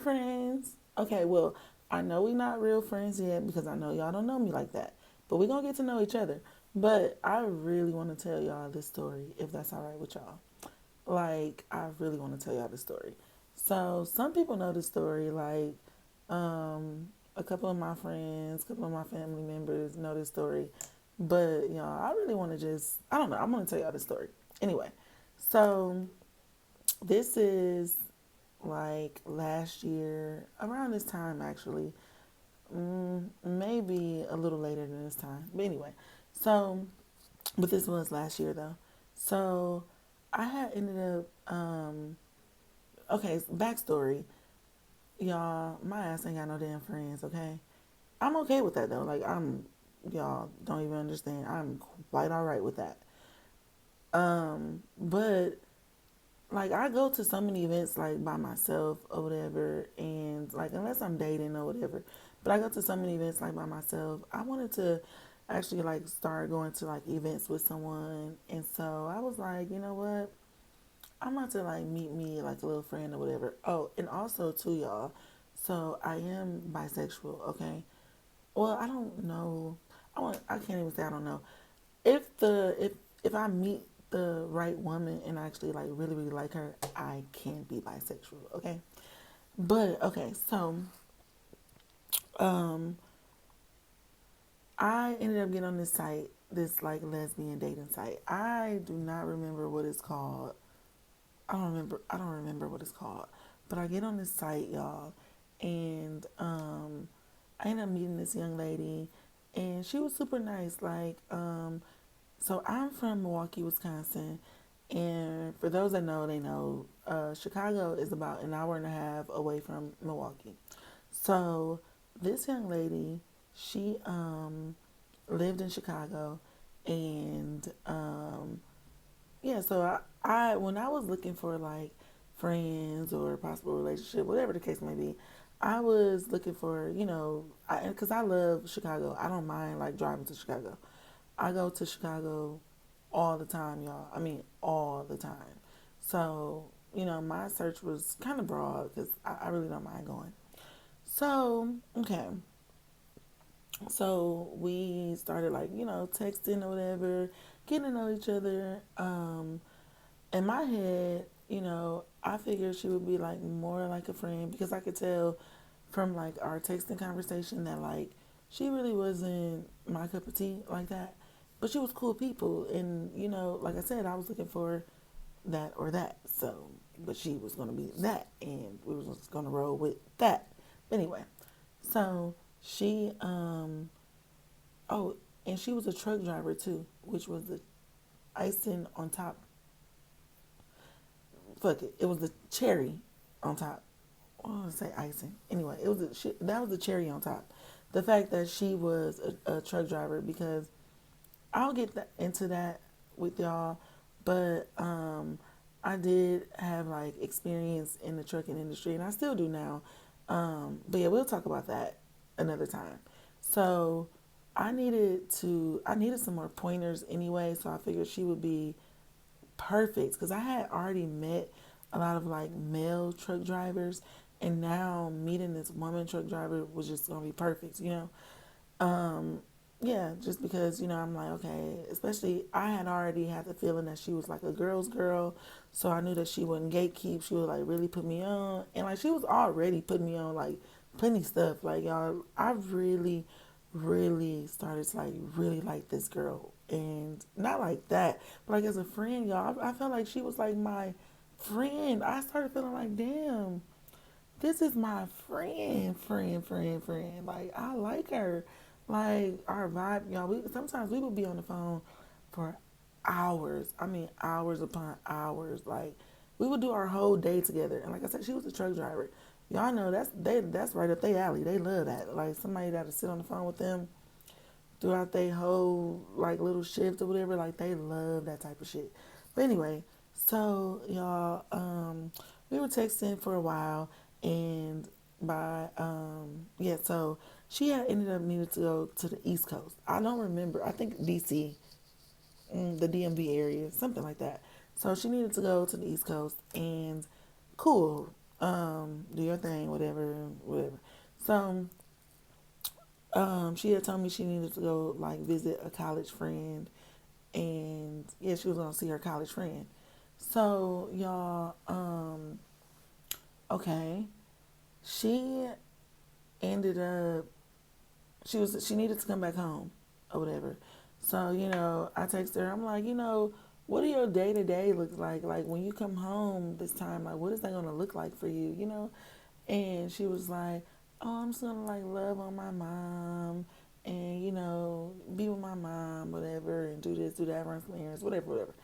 friends. Okay, well, I know we not real friends yet because I know y'all don't know me like that. But we gonna get to know each other. But I really want to tell y'all this story, if that's all right with y'all. Like, I really want to tell y'all the story. So, some people know the story. Like, a couple of my friends, a couple of my family members know this story. But, y'all, I really want to just, I don't know, I'm going to tell y'all the story. Anyway, so this is like last year, around this time actually, maybe a little later than this time. But anyway, so, but this was last year though. So I had ended up, okay, backstory. Y'all, my ass ain't got no damn friends, okay? I'm okay with that though. Like, y'all don't even understand. I'm quite alright with that. But like I go to so many events like by myself or whatever, and like unless I'm dating or whatever, but I go to so many events like by myself. I wanted to actually like start going to like events with someone, and so I was like, you know what, I'm about to like meet me like a little friend or whatever. Oh, and also too, y'all, so I am bisexual. Okay, well I don't know. I can't even say I don't know if I meet the right woman and I actually like really really like her, I can be bisexual. Okay, but okay, so um, I ended up getting on this site, this like lesbian dating site. I do not remember what it's called. I don't remember. I don't remember what it's called. But I get on this site, y'all, and I ended up meeting this young lady, and she was super nice. Like, so I'm from Milwaukee, Wisconsin, and for those that know, they know Chicago is about an hour and a half away from Milwaukee. So this young lady, she lived in Chicago, and yeah. So I when I was looking for like friends or possible relationship, whatever the case may be, I was looking for because I love Chicago. I don't mind like driving to Chicago. I go to Chicago all the time, y'all. I mean, all the time. So, my search was kind of broad because I really don't mind going. So, okay. So we started like, texting or whatever, getting to know each other. In my head, I figured she would be like more like a friend because I could tell from like our texting conversation that like she really wasn't my cup of tea like that. But she was cool people, and like I said, I was looking for that or that. So, but she was gonna be that, and we was just gonna roll with that. But anyway, so she oh, and she was a truck driver too, which was the icing on top. Fuck it, it was the cherry on top. I want to say icing. Anyway, that was the cherry on top. The fact that she was a truck driver, because I'll get into that with y'all, but I did have like experience in the trucking industry, and I still do now. But yeah, we'll talk about that another time. So I needed some more pointers anyway, so I figured she would be perfect because I had already met a lot of like male truck drivers, and now meeting this woman truck driver was just gonna be perfect, yeah, just because, I'm like, okay, especially I had already had the feeling that she was like a girl's girl. So I knew that she wouldn't gatekeep. She would like really put me on. And like she was already putting me on like plenty stuff. Like y'all, I really, really started to like really like this girl. And not like that, but like as a friend, y'all, I felt like she was like my friend. I started feeling like, damn, this is my friend. Like I like her. Like our vibe, y'all. Sometimes we would be on the phone for hours. I mean, hours upon hours. Like we would do our whole day together. And like I said, she was a truck driver. Y'all know that's right up their alley. They love that. Like somebody that to sit on the phone with them throughout their whole like little shift or whatever. Like they love that type of shit. But anyway, so y'all, we were texting for a while, and by yeah, so she had ended up needing to go to the East Coast. I don't remember. I think DC, the DMV area, something like that. So she needed to go to the East Coast, and cool. Do your thing, whatever, whatever. So, she had told me she needed to go like visit a college friend, and yeah, she was gonna see her college friend. So y'all, okay, she ended up she needed to come back home or whatever. So, I text her, I'm like, what do your day to day look like? Like when you come home this time, like what is that gonna look like for you? And she was like, oh, I'm just gonna like love on my mom and, be with my mom, whatever, and do this, do that, run some errands, whatever, whatever.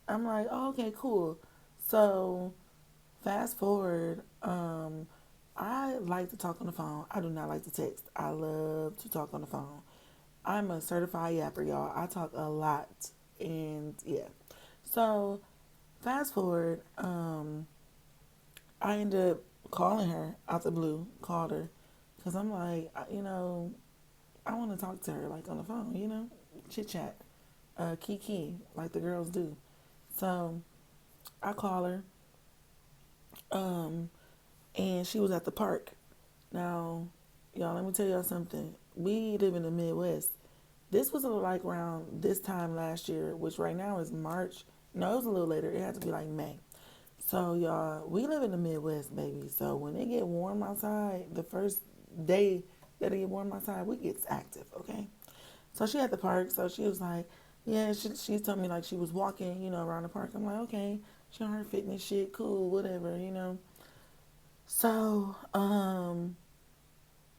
I'm like, oh, okay, cool. So fast forward, I like to talk on the phone. I do not like to text. I love to talk on the phone. I'm a certified yapper, y'all. I talk a lot, and yeah. So fast forward, I ended up calling her out the blue. Called her because I'm like, I want to talk to her like on the phone, chit chat, kiki, like the girls do. So I call her, um, and she was at the park. Now, y'all, let me tell y'all something. We live in the Midwest. This was like around this time last year, which right now is March. No, it was a little later. It had to be like May. So, y'all, we live in the Midwest, baby. So when it get warm outside, the first day that it get warm outside, we get active, okay? So she at the park. So she was like, yeah, she told me like she was walking, around the park. I'm like, okay, she on her fitness shit, cool, whatever. So,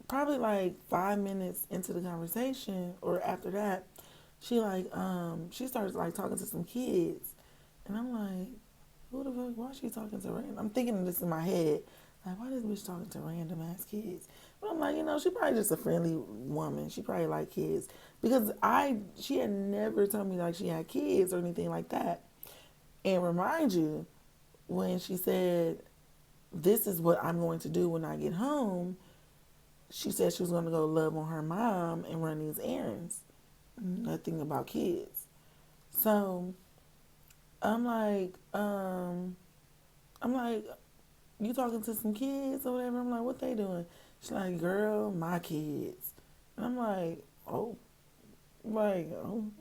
probably like 5 minutes into the conversation or after that, she starts like talking to some kids, and I'm like, who the fuck? Why is she talking to random? I'm thinking of this in my head, like why this bitch talking to random ass kids? But I'm like, she probably just a friendly woman. She probably like kids because she had never told me like she had kids or anything like that. And remind you, when she said, "This is what I'm going to do when I get home," she said she was going to go love on her mom and run these errands. Nothing about kids. So I'm like, you talking to some kids or whatever? I'm like, what they doing? She's like, girl, my kids. And I'm like, oh, oh,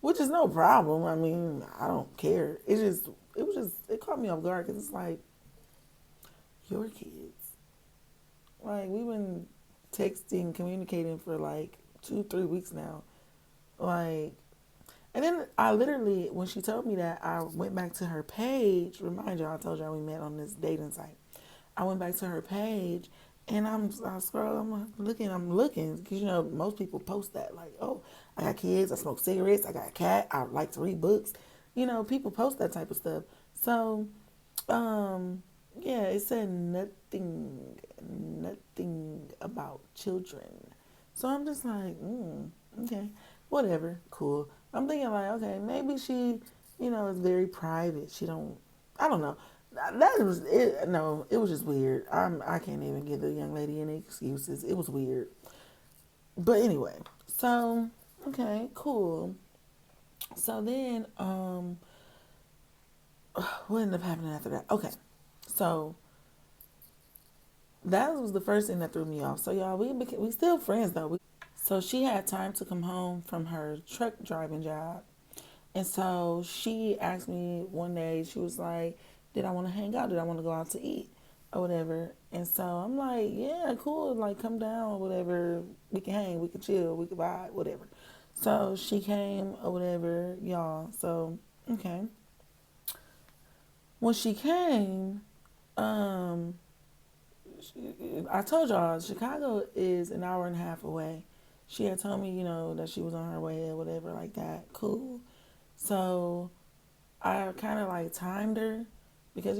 which is no problem. I mean, I don't care. It caught me off guard because it's like, your kids. Like, we've been texting, communicating for like 2, 3 weeks now. Like, and then I literally, when she told me that, I went back to her page. Remind y'all, I told y'all we met on this dating site. I went back to her page, and I scroll, I'm looking, because most people post that, like, oh, I got kids, I smoke cigarettes, I got a cat, I like to read books. People post that type of stuff. So, um, yeah, it said nothing about children. So I'm just like, okay, whatever, cool. I'm thinking like, okay, maybe she, is very private. She don't, I don't know. That was it. No, it was just weird. I can't even give the young lady any excuses. It was weird. But anyway, so okay, cool. So then, what ended up happening after that? Okay, so that was the first thing that threw me off. So y'all, we still friends though. So she had time to come home from her truck driving job. And so she asked me one day, she was like, did I want to hang out? Did I want to go out to eat or whatever? And so I'm like, yeah, cool. Like, come down or whatever. We can hang, we can chill, we can vibe, whatever. So she came or whatever, y'all. So, okay. When she came, um, I told y'all Chicago is an hour and a half away. She had told me, that she was on her way or whatever like that. Cool. So I kind of like timed her because,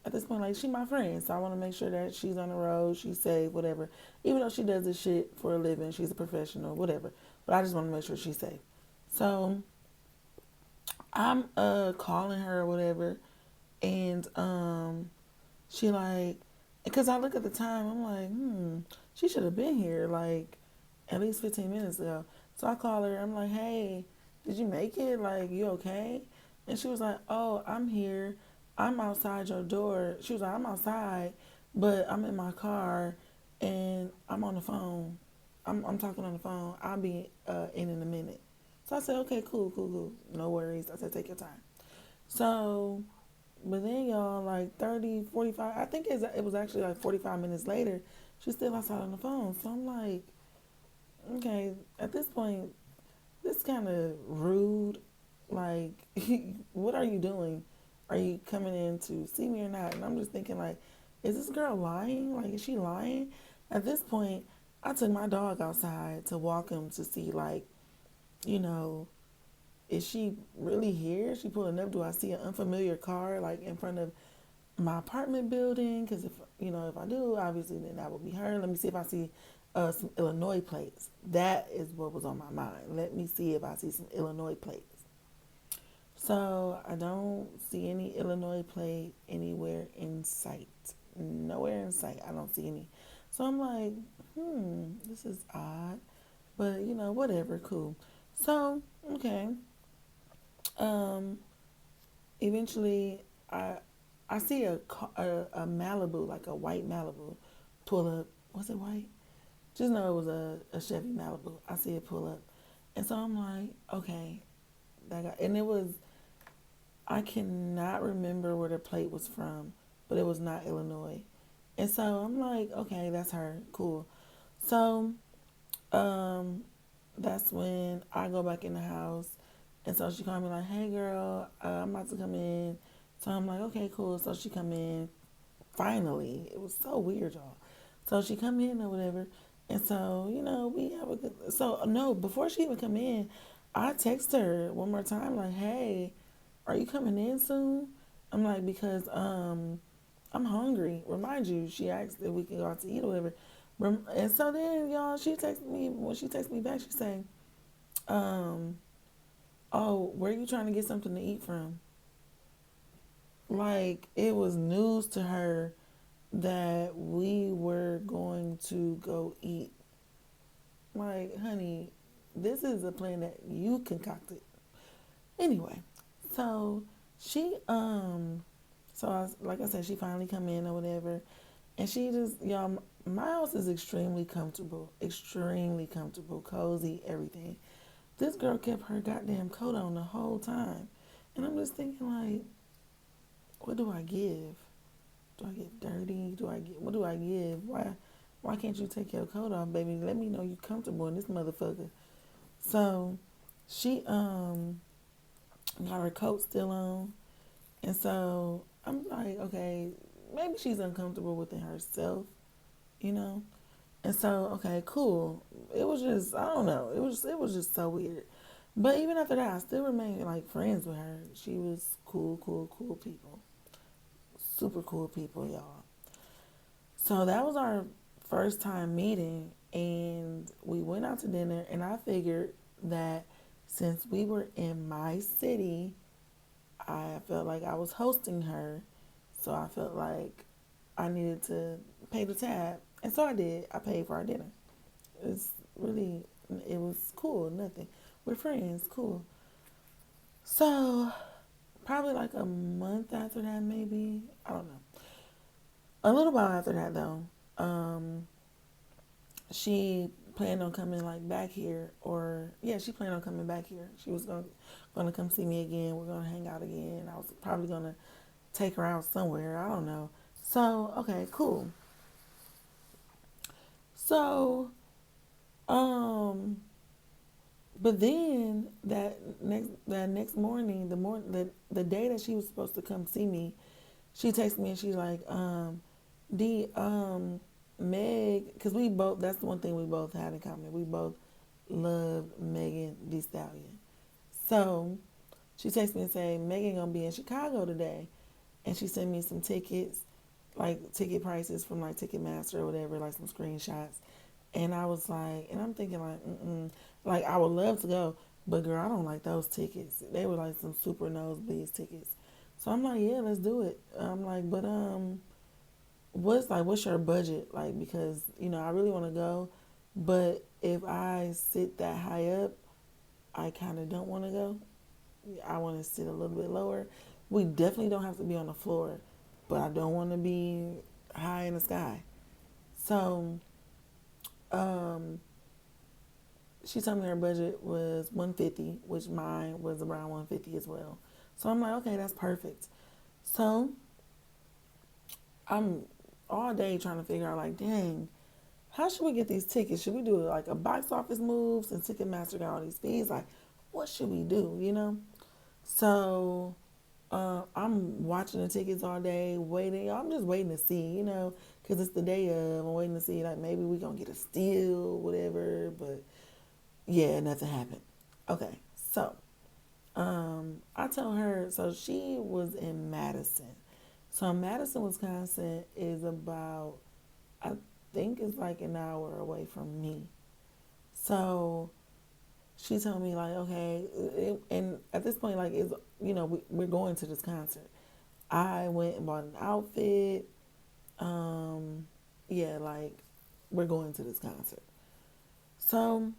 at this point, like, she my friend. So I want to make sure that she's on the road, she's safe, whatever. Even though she does this shit for a living, she's a professional, whatever. But I just want to make sure she's safe. So I'm calling her or whatever. And she like, because I look at the time, I'm like, she should have been here like at least 15 minutes ago. So I call her. I'm like, hey, did you make it? Like, you okay? And she was like, oh, I'm here. I'm outside your door. She was like, I'm outside, but I'm in my car and I'm on the phone. I'm talking on the phone. I'll be in a minute. So I said, okay, cool, cool, cool. No worries. I said, take your time. So, but then y'all, like 30, 45, I think it was actually like 45 minutes later, she's still outside on the phone. So I'm like, okay, at this point, this kind of rude. Like, what are you doing? Are you coming in to see me or not? And I'm just thinking, like, is this girl lying? Like, is she lying? At this point, I took my dog outside to walk him to see, like, you know, is she really here? Is she pulling up? Do I see an unfamiliar car, like, in front of my apartment building? Because if I do, obviously, then that would be her. Let me see if I see some Illinois plates. That is what was on my mind. Let me see if I see some Illinois plates. So I don't see any Illinois plate anywhere in sight. Nowhere in sight. I don't see any. So I'm like, this is odd. But whatever, cool. So, okay. Um, eventually I see a Malibu, like a white Malibu, pull up. Was it white? Just know it was a Chevy Malibu. I see it pull up. And so I'm like, okay, that guy, and it was, I cannot remember where the plate was from, but it was not Illinois. And so I'm like, okay, that's her. Cool. So, um, that's when I go back in the house. And so she called me like, hey girl, I'm about to come in. So I'm like, okay, cool. So she come in. Finally. It was so weird, y'all. So she come in or whatever. And so, we have a good, so no, before she even come in, I text her one more time like, hey, are you coming in soon? I'm like, because I'm hungry. Remind you, she asked if we can go out to eat or whatever. And so then, y'all, she texted me, when she texted me back, she said, um, oh, where are you trying to get something to eat from? Like, it was news to her that we were going to go eat. Like, honey, this is a plan that you concocted. Anyway, so she so like I said, she finally come in or whatever, and she just, y'all, my house is extremely comfortable, cozy, everything. This girl kept her goddamn coat on the whole time, and I'm just thinking like, what do I give? Do I get dirty? What do I give? Why can't you take your coat off, baby? Let me know you comfortable in this motherfucker. So she got her coat still on. And so I'm like, okay, maybe she's uncomfortable within herself, you know? And so, okay, cool. It was just, I don't know. It was just so weird. But even after that, I still remained like friends with her. She was cool, cool, cool people. Super cool people, y'all. So that was our first time meeting, and we went out to dinner, and I figured that since we were in my city, I felt like I was hosting her, so I felt like I needed to pay the tab, and so I did. I paid for our dinner. It's really, it was cool. Nothing. We're friends. Cool. So probably like a month after that, maybe, I don't know. A little while after that, though, she planned on coming like back here, or yeah, she planned on coming back here. She was gonna come see me again. We're gonna hang out again. I was probably gonna take her out somewhere. I don't know. So okay, cool. So um, but then that next morning, the day that she was supposed to come see me, she texted me and she's like, D Meg, because we both, that's the one thing we both had in common. We both loved Megan Thee Stallion. So she texted me and said, Megan gonna be in Chicago today, and she sent me some tickets, like ticket prices from like Ticketmaster or whatever, like some screenshots. And I was like, and I'm thinking like, like I would love to go, but girl, I don't like those tickets. They were like some super nosebleeds tickets. So I'm like, yeah, let's do it. I'm like, but what's your budget like? Because I really want to go, but if I sit that high up, I kind of don't want to go. I want to sit a little bit lower. We definitely don't have to be on the floor, but I don't want to be high in the sky. So, um, she told me her budget was 150, which mine was around 150 as well. So I'm like, okay, that's perfect. So I'm all day trying to figure out, like, dang, how should we get these tickets? Should we do like a box office move since Ticketmaster got all these fees? Like, what should we do? So I'm watching the tickets all day, waiting. I'm just waiting to see, because it's the day of. I'm waiting to see, like, maybe we gonna get a steal, whatever. But yeah, nothing happened. Okay, so I told her. So she was in Madison. So Madison, Wisconsin is about, I think it's like an hour away from me. So she told me, like, okay, and at this point, like, we're going to this concert. I went and bought an outfit. Um, yeah, like, we're going to this concert. So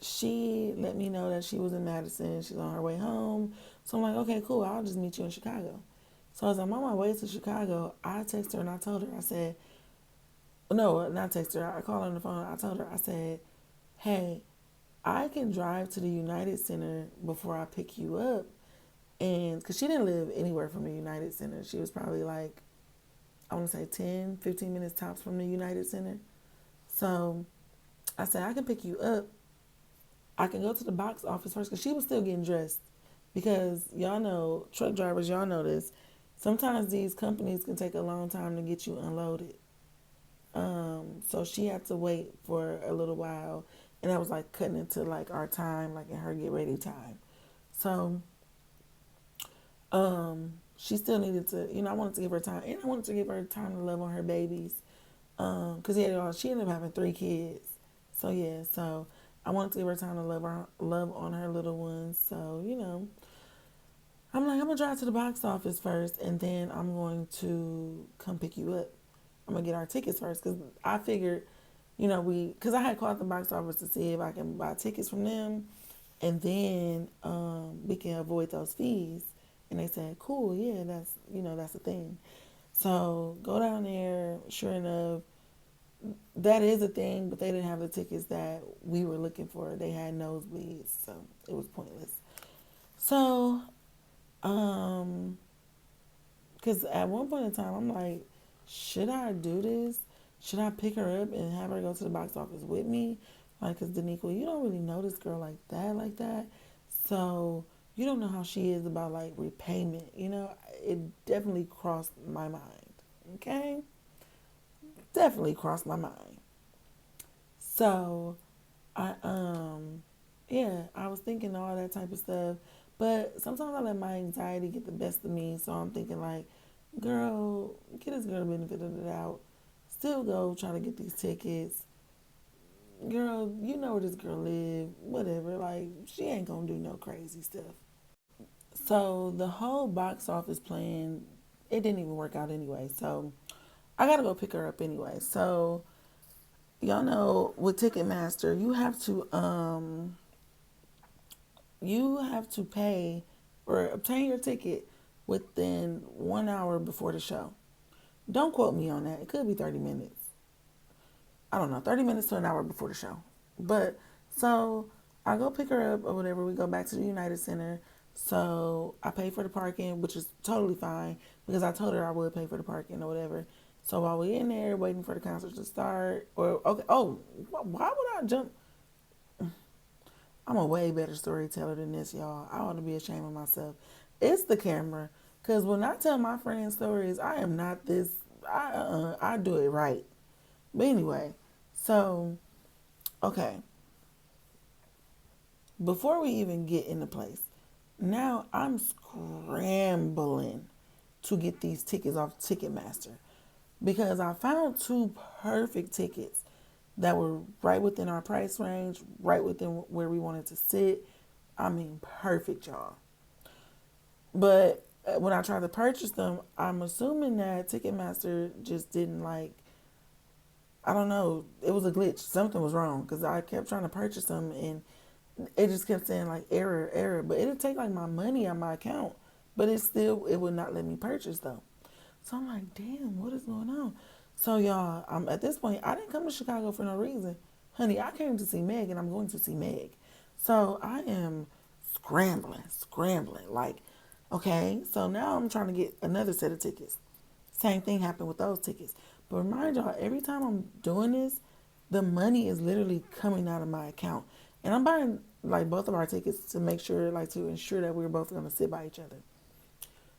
she let me know that she was in Madison. She's on her way home. So I'm like, okay, cool. I'll just meet you in Chicago. So as I'm on my way to Chicago, I texted her and I told her, I said, no, not text her. I called her on the phone. I told her, I said, hey, I can drive to the United Center before I pick you up. And because she didn't live anywhere from the United Center, she was probably like, I want to say 10, 15 minutes tops from the United Center. So I said, I can pick you up. I can go to the box office first because she was still getting dressed. Because y'all know, truck drivers, y'all know this. Sometimes these companies can take a long time to get you unloaded. So she had to wait for a little while, and that was like cutting into like our time, like in her get ready time. So, she still needed to, I wanted to give her time, and I wanted to give her time to love on her babies. Cause yeah, she ended up having 3 kids. So yeah, so I wanted to give her time to love on her little ones. So I'm like, I'm gonna drive to the box office first, and then I'm going to come pick you up. I'm gonna get our tickets first, cause I figured, cause I had called the box office to see if I can buy tickets from them, and then we can avoid those fees. And they said, cool, yeah, that's the thing. So go down there. Sure enough, that is a thing, but they didn't have the tickets that we were looking for. They had nosebleeds, so it was pointless. So, um, because at one point in time, I'm like, should I do this? Should I pick her up and have her go to the box office with me? Like, because Daniqua, you don't really know this girl like that. So, you don't know how she is about, like, repayment. It definitely crossed my mind. Okay? Definitely crossed my mind. So, yeah, I was thinking all that type of stuff. But sometimes I let my anxiety get the best of me. So I'm thinking, like, girl, get this girl the benefit of the doubt. Still go try to get these tickets. Girl, you know where this girl live. Whatever. Like, she ain't gonna do no crazy stuff. So the whole box office plan, it didn't even work out anyway. So I gotta go pick her up anyway. So y'all know with Ticketmaster, you have to pay or obtain your ticket within 1 hour before the show. Don't quote me on that. It could be 30 minutes. I don't know, 30 minutes to an hour before the show. But so I go pick her up or whatever. We go back to the United Center. So I pay for the parking, which is totally fine because I told her I would pay for the parking or whatever. So while we're in there waiting for the concert to start, or okay, oh, why would I jump? I'm a way better storyteller than this, y'all. I ought to be ashamed of myself. It's the camera. Because when I tell my friends stories, I am not this. I do it right. But anyway, so, okay. Before we even get into place, now I'm scrambling to get these tickets off Ticketmaster because I found two perfect tickets that were right within our price range, right within where we wanted to sit. I mean, perfect, y'all. But when I tried to purchase them, I'm assuming that Ticketmaster just didn't like, I don't know, it was a glitch. Something was wrong because I kept trying to purchase them and it just kept saying like error, error. But it'll take like my money on my account but it would not let me purchase though. So I'm like, damn, what is going on? So y'all, I'm at this point, I didn't come to Chicago for no reason. Honey, I came to see Meg and I'm going to see Meg. So I am scrambling. Like, okay, so now I'm trying to get another set of tickets. Same thing happened with those tickets. But remind y'all, every time I'm doing this, the money is literally coming out of my account. And I'm buying like both of our tickets to make sure, like to ensure that we're both gonna sit by each other.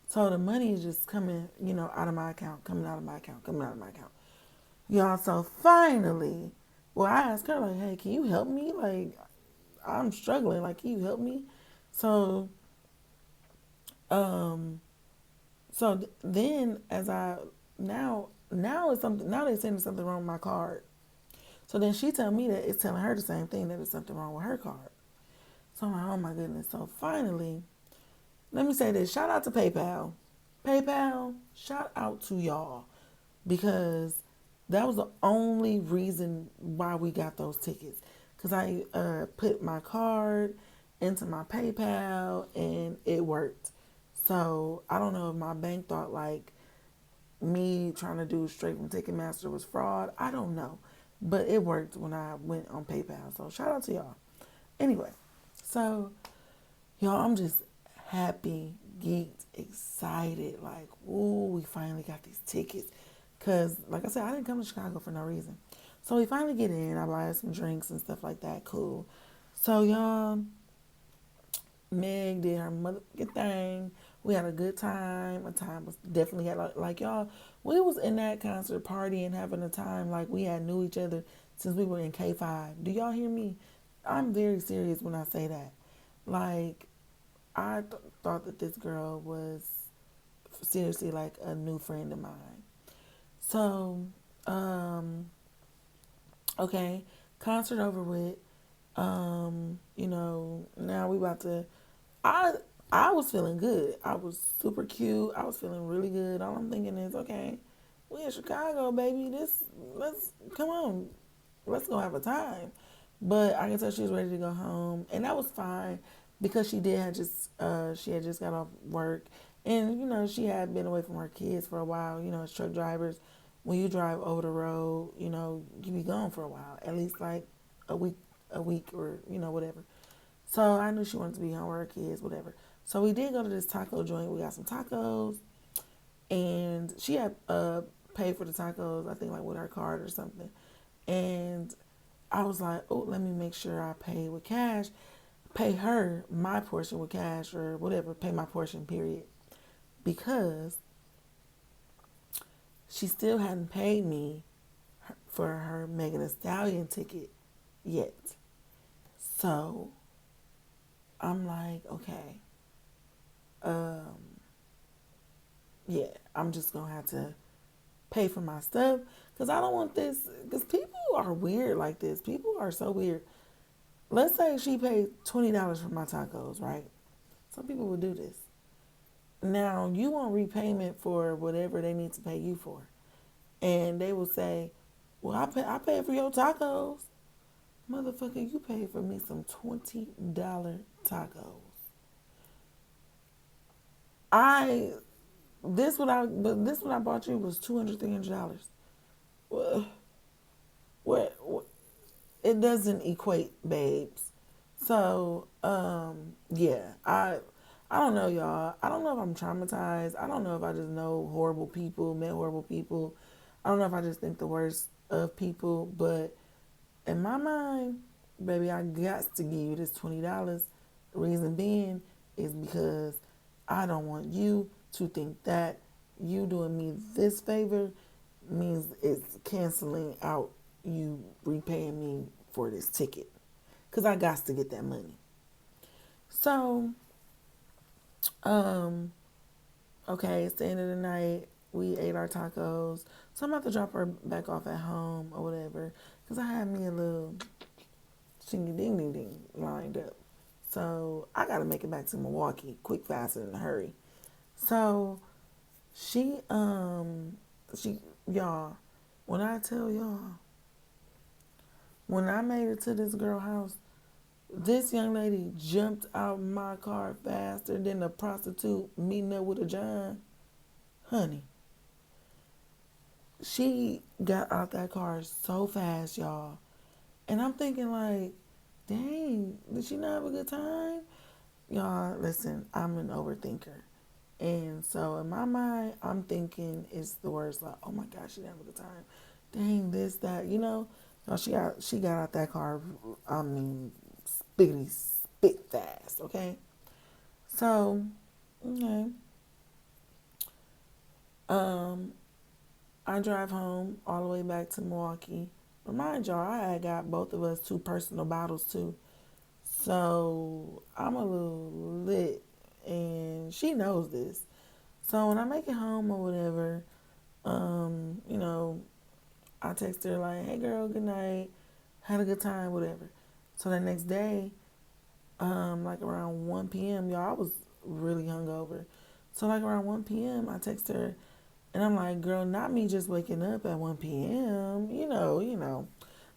So the money is just coming, out of my account, coming out of my account, coming out of my account. Y'all, so finally, well, I asked her, like, hey, can you help me? Like, I'm struggling. Like, can you help me? So, um, then as now it's something, now they're saying there's something wrong with my card. So then she tell me that it's telling her the same thing, that there's something wrong with her card. So I'm like, oh my goodness. So finally, let me say this. Shout out to PayPal. PayPal, shout out to y'all, because that was the only reason why we got those tickets. Because I put my card into my PayPal and it worked. So I don't know if my bank thought like me trying to do straight from Ticketmaster was fraud. I don't know. But it worked when I went on PayPal. So shout out to y'all. Anyway, so y'all, I'm just happy, geeked, excited. Like, ooh, we finally got these tickets. Because, like I said, I didn't come to Chicago for no reason. So we finally get in. I buy some drinks and stuff like that. Cool. So, y'all, Meg did her motherfucking thing. We had a good time. A time was definitely had like y'all. We was in that concert partying, having a time like we had knew each other since we were in K5. Do y'all hear me? I'm very serious when I say that. Like I thought that this girl was seriously like a new friend of mine. So, okay, concert over with. Now we about to. I I was feeling good. I was super cute. I was feeling really good. All I'm thinking is, okay, we in Chicago, baby. Let's come on, let's go have a time. But I can tell she was ready to go home, and that was fine because she had just got off work, and she had been away from her kids for a while. As truck drivers, when you drive over the road, you be gone for a while, at least like a week, or whatever. So I knew she wanted to be home with her kids, whatever. So we did go to this taco joint. We got some tacos, and she had paid for the tacos, I think like with her card or something. And I was like, oh, let me make sure I pay with cash, pay her my portion with cash or whatever, pay my portion, period. Because she still hadn't paid me for her Megan Thee Stallion ticket yet. So I'm like, okay, um, yeah, I'm just gonna have to pay for my stuff because I don't want this. Because people are weird like this. People are so weird. Let's say she paid $20 for my tacos, right? Some people would do this. Now you want repayment for whatever they need to pay you for, and they will say, "Well, I paid for your tacos, motherfucker. You paid for me some $20 tacos." I this what I bought you was $200, $300. Well, what it doesn't equate, babes. So, yeah, I don't know, y'all. I don't know if I'm traumatized. I don't know if I just know horrible people, met horrible people. I don't know if I just think the worst of people, but in my mind, baby, I got to give you this $20. Reason being is because I don't want you to think that you doing me this favor means it's canceling out you repaying me for this ticket. Because I got to get that money. So, um, okay, it's the end of the night. We ate our tacos. So I'm about to drop her back off at home or whatever. Because I had me a little chingy ding ding ding lined up. So I got to make it back to Milwaukee quick, fast, and in a hurry. So she, y'all, when I tell y'all, when I made it to this girl house, This young lady jumped out my car faster than a prostitute meeting up with a John. Honey, she got out that car so fast, y'all. And I'm thinking like, dang, did she not have a good time? Y'all, listen, I'm an overthinker. And so in my mind, I'm thinking it's the words like, oh my gosh, she didn't have a good time. Dang, this, that, you know? No, she got out that car, I mean, spiggity spit fast, okay? So, okay. Um, I drive home all the way back to Milwaukee. But mind y'all, I had got both of us two personal bottles too. So I'm a little lit and she knows this. So when I make it home or whatever, you know, I text her like, hey girl, good night. Had a good time, whatever. So the next day, like around 1 p.m., y'all, I was really hungover. So like around 1 p.m., I text her and I'm like, girl, not me just waking up at 1 p.m.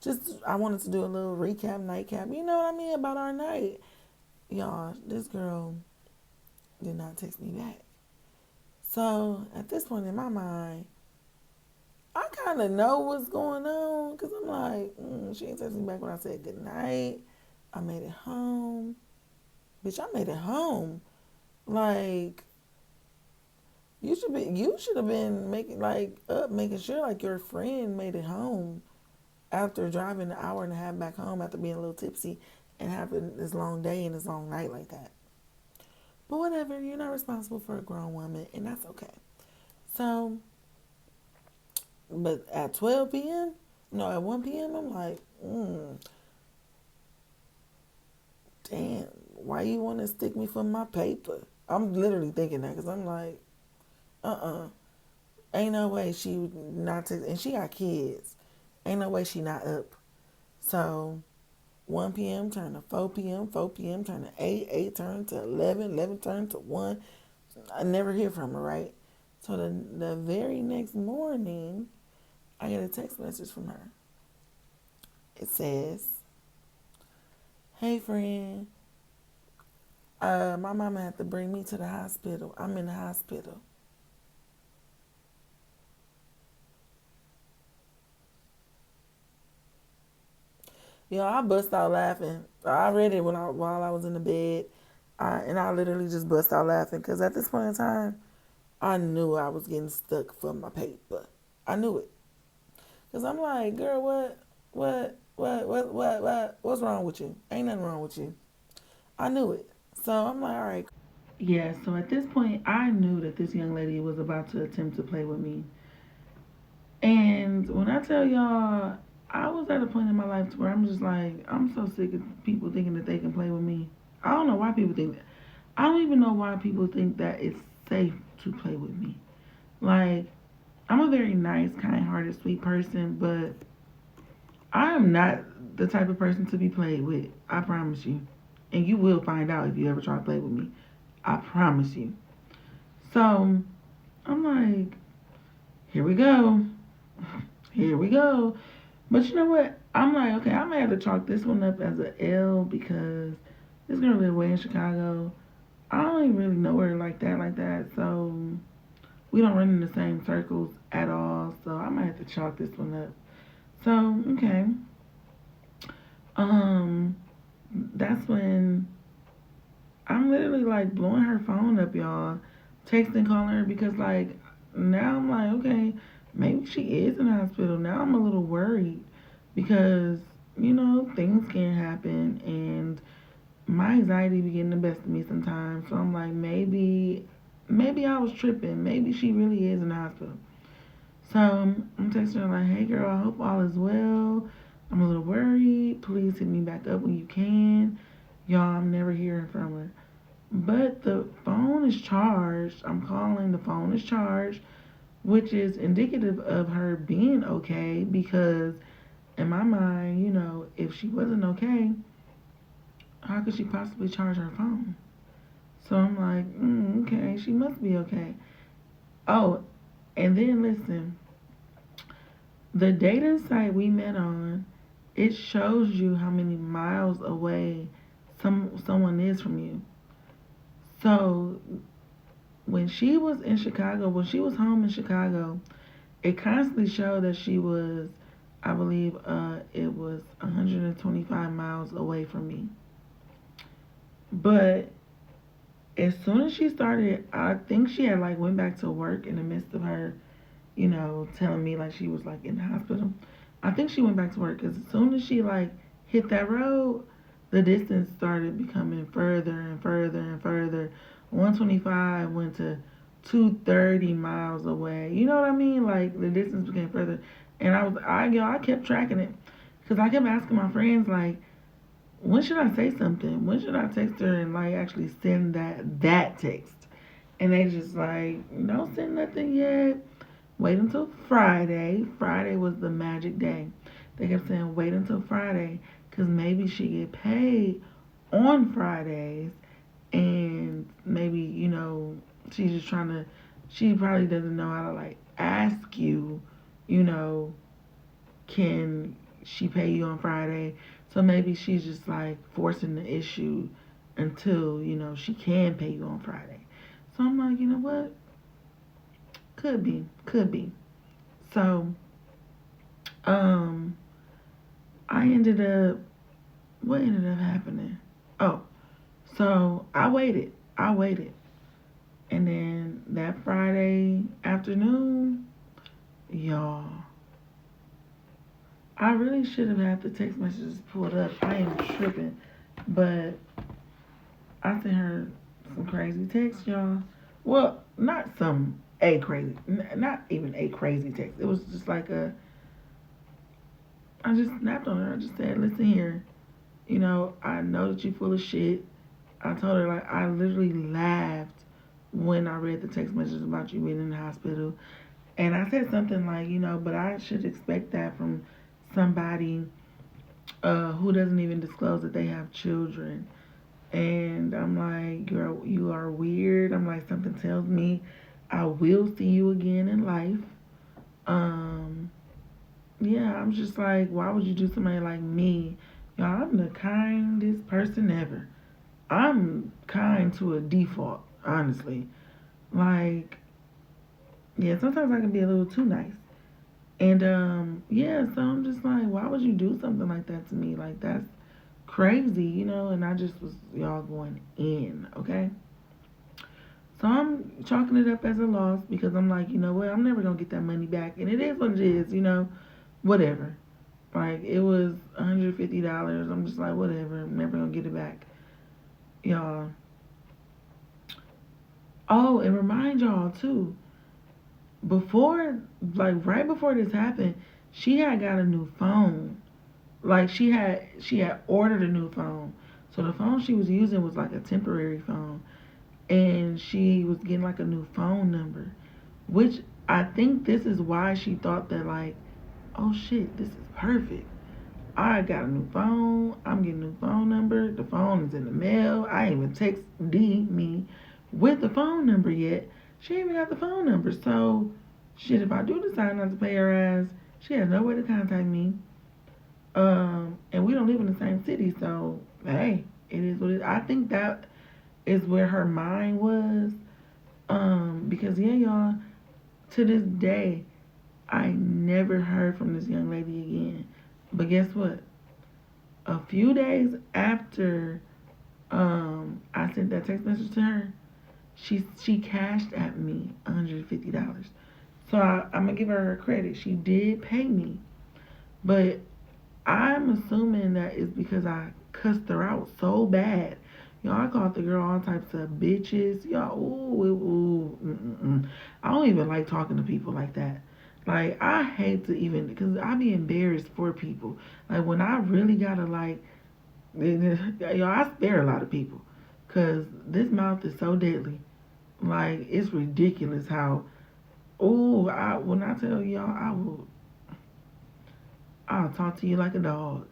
Just I wanted to do a little recap, nightcap, you know what I mean, about our night. Y'all, this girl did not text me back. So at this point in my mind, I kind of know what's going on because I'm like, she ain't texting me back when I said good night. I made it home. Bitch, I made it home. Like, you should have been making sure like your friend made it home after driving an hour and a half back home after being a little tipsy and having this long day and this long night like that. But whatever, you're not responsible for a grown woman, and that's okay. So, but at 12 p.m., no, at 1 p.m., I'm like, damn, why you want to stick me for my paper? I'm literally thinking that because I'm like, ain't no way she would not text, and she got kids. Ain't no way she not up. So 1 p.m. turned to 4 p.m., 4 p.m. turned to 8, 8 turned to 11, 11 turned to 1. I never hear from her, right? So the very next morning, I get a text message from her. It says, hey friend, my mama had to bring me to the hospital. I'm in the hospital. I bust out laughing. I read it while I was in the bed, and I literally just bust out laughing because at this point in time, I knew I was getting stuck for my paper. I knew it because I'm like, girl, what's wrong with you? Ain't nothing wrong with you. I knew it. So I'm like, all right. Yeah, so at this point, I knew that this young lady was about to attempt to play with me. And when I tell y'all, I was at a point in my life to where I'm just like, I'm so sick of people thinking that they can play with me. I don't know why people think that. I don't even know why people think that it's safe to play with me. Like, I'm a very nice, kind hearted, sweet person, but I am not the type of person to be played with. I promise you. And you will find out if you ever try to play with me. I promise you. So I'm like, here we go. Here we go. But you know what? I'm like, okay, I may have to chalk this one up as a L because this girl live way in Chicago. I don't even really know her like that, So we don't run in the same circles at all. So I might have to chalk this one up. So, okay. Um, that's when I'm literally like blowing her phone up, y'all. Texting, calling her because like now I'm like, okay, maybe she is in the hospital. Now I'm a little worried because, things can happen and my anxiety be getting the best of me sometimes. So I'm like, maybe I was tripping. Maybe she really is in the hospital. So I'm texting her like, hey girl, I hope all is well. I'm a little worried. Please hit me back up when you can. Y'all, I'm never hearing from her. But the phone is charged. I'm calling, the phone is charged, which is indicative of her being okay because in my mind, if she wasn't okay, how could she possibly charge her phone? So I'm like, okay, she must be okay. Oh, and then listen, the dating site we met on, it shows you how many miles away someone is from you. So when she was in Chicago, when she was home in Chicago, it constantly showed that she was, I believe, it was 125 miles away from me. But as soon as she started, I think she had like went back to work in the midst of her, telling me like she was like in the hospital. I think she went back to work because as soon as she like hit that road, the distance started becoming further and further and further. 125 went to 230 miles away. You know what I mean? Like the distance became further, and I kept tracking it because I kept asking my friends like, when should I say something? When should I text her and like actually send that text? And they just like, don't send nothing yet. Wait until Friday. Friday was the magic day. They kept saying wait until Friday because maybe she get paid on Fridays, and maybe she's just trying to. She probably doesn't know how to like ask you, you know, can she pay you on Friday? So maybe she's just like forcing the issue until, she can pay you on Friday. So I'm like, you know what? Could be. Could be. So, um, I ended up, what ended up happening? Oh, so I waited. I waited. And then that Friday afternoon, y'all, I really should have had the text messages pulled up. I am tripping. But I sent her some crazy text, y'all. Well, not some a crazy, not even a crazy text. It was just like I just snapped on her. I just said, listen here, I know that you're full of shit. I told her, like, I literally laughed when I read the text message about you being in the hospital. And I said something like, but I should expect that from somebody who doesn't even disclose that they have children. And I'm like, you are weird. I'm like, something tells me I will see you again in life. Um, yeah, I'm just like, why would you do somebody like me? Y'all, I'm the kindest person ever. I'm kind to a default, honestly. Like, yeah, sometimes I can be a little too nice. And yeah, so I'm just like, why would you do something like that to me? Like that's crazy, and I just was y'all going in, okay? So I'm chalking it up as a loss because I'm like, you know what, I'm never gonna get that money back. And it is what it is, whatever. Like it was $150. I'm just like, whatever, I'm never gonna get it back. Y'all. Oh, and remind y'all too, before like right before this happened, she had got a new phone. Like she had ordered a new phone. So the phone she was using was like a temporary phone, and she was getting like a new phone number, which I think this is why she thought that like, oh shit, this is perfect. I got a new phone. I'm getting a new phone number. The phone is in the mail. I ain't even text D me with the phone number yet. She ain't even got the phone number. So shit, if I do decide not to pay her ass, she has no way to contact me. And we don't live in the same city, so hey, it is what it is. I think that is where her mind was. Because yeah, y'all, to this day, I never heard from this young lady again. But guess what? A few days after I sent that text message to her, she cashed at me $150. So I'm gonna give her credit. She did pay me, but I'm assuming that it's because I cussed her out so bad. Y'all, I called the girl all types of bitches. Y'all, I don't even like talking to people like that. Like, I hate to even, because I be embarrassed for people. Like, when I really gotta, like, y'all, I spare a lot of people. Because this mouth is so deadly. Like, it's ridiculous how, when I tell y'all, I'll talk to you like a dog.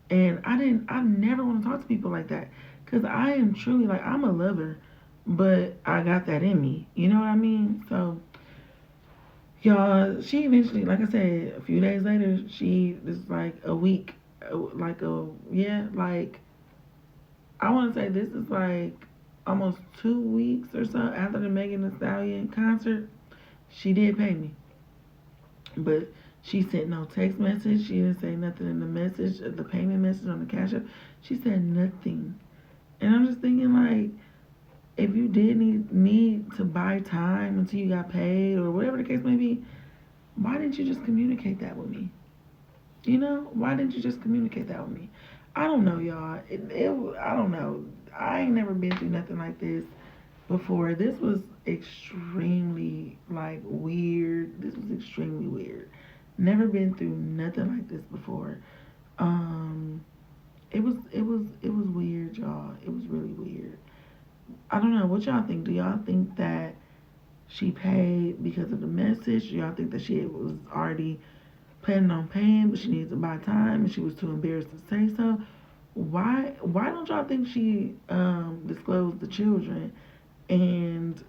And I never want to talk to people like that. Because I am truly, like, I'm a lover, but I got that in me. You know what I mean? So, y'all, she eventually, like I said, a few days later, she, this is like a week, like a, yeah, like I want to say this is like almost 2 weeks or so after the Megan Thee Stallion concert. She did pay me, but she sent no text message. She didn't say nothing in the message, the payment message on the cash app. She said nothing, and I'm just thinking like, if you did need to buy time until you got paid or whatever the case may be, why didn't you just communicate that with me? You know, why didn't you just communicate that with me? I don't know, y'all. I don't know. I ain't never been through nothing like this before. This was extremely like weird. This was extremely weird. Never been through nothing like this before. Um, it was weird, y'all. It was really weird. I don't know. What y'all think? Do y'all think that she paid because of the message? Do y'all think that she was already planning on paying, but she needs to buy time and she was too embarrassed to say so? Why don't y'all think she disclosed the children? And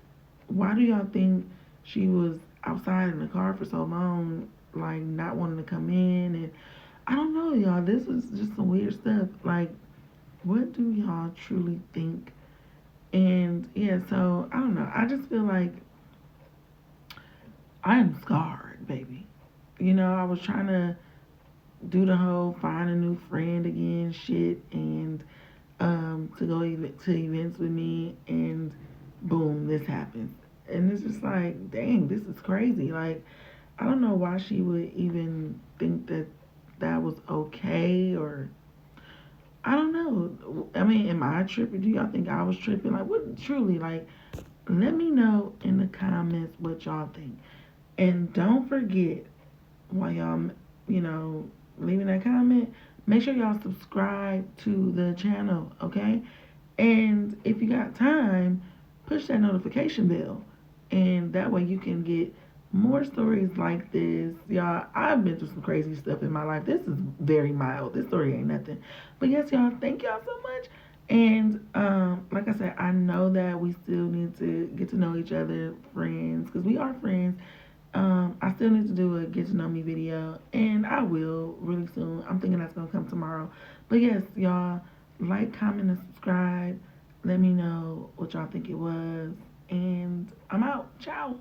why do y'all think she was outside in the car for so long, like not wanting to come in? And I don't know, y'all. This was just some weird stuff. Like, what do y'all truly think? And yeah, so I don't know. I just feel like I am scarred, baby. You know, I was trying to do the whole find a new friend again shit, and to go to events with me, and boom, this happens. And it's just like, dang, this is crazy. Like, I don't know why she would even think that that was okay, or I don't know. I mean, am I tripping? Do y'all think I was tripping? Like, what truly, like, let me know in the comments what y'all think. And don't forget, while y'all, you know, leaving that comment, make sure y'all subscribe to the channel, okay? And if you got time, push that notification bell. And that way you can get more stories like this. Y'all, I've been through some crazy stuff in my life. This is very mild. This story ain't nothing. But yes, y'all, thank y'all so much. And like I said, I know that we still need to get to know each other, friends, because we are friends. I still need to do a get to know me video, and I will really soon. I'm thinking that's gonna come tomorrow. But yes, y'all, like, comment, and subscribe. Let me know what y'all think it was, and I'm out. Ciao.